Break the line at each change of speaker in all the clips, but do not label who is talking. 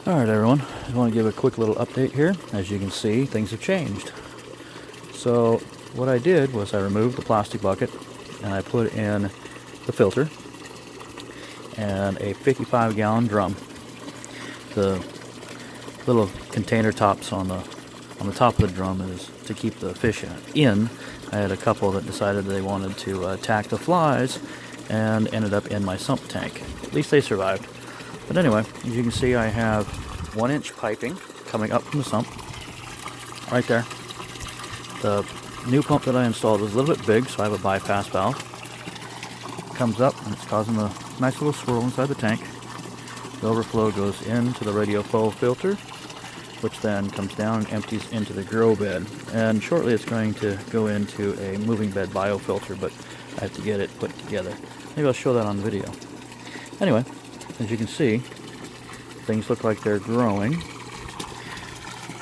Alright everyone, I just want to give a quick little update here. As you can see, things have changed. So what I did was I removed the plastic bucket and I put in the filter and a 55-gallon drum. The little container tops on the top of the drum is to keep the fish in. I had a couple that decided they wanted to attack the flies and ended up in my sump tank. At least they survived. But anyway, as you can see, I have 1-inch piping coming up from the sump, right there. The new pump that I installed is a little bit big, so I have a bypass valve. It comes up and it's causing a nice little swirl inside the tank. The overflow goes into the radio flow filter, which then comes down and empties into the grow bed. And shortly it's going to go into a moving bed biofilter, but I have to get it put together. Maybe I'll show that on video. Anyway, as you can see, things look like they're growing.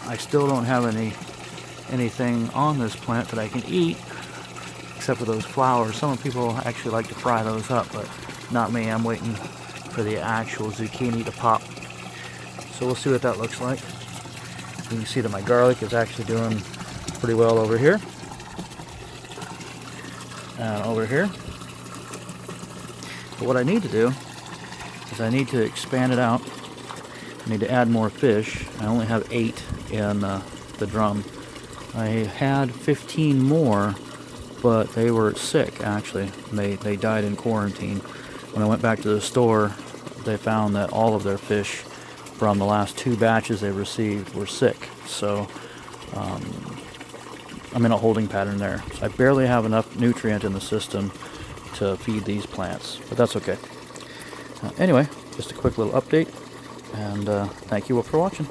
I still don't have anything on this plant that I can eat, except for those flowers. Some people actually like to fry those up, but not me. I'm waiting for the actual zucchini to pop. So we'll see what that looks like. You can see that my garlic is actually doing pretty well over here. And over here. But what I need to do is I need to expand it out. I need to add more fish. I only have 8 in the drum. I had 15 more, but they were sick actually. They died in quarantine. When I went back to the store, they found that all of their fish from the last 2 batches they received were sick. So I'm in a holding pattern there. So I barely have enough nutrient in the system to feed these plants, but that's okay. Anyway, just a quick little update, and thank you all for watching.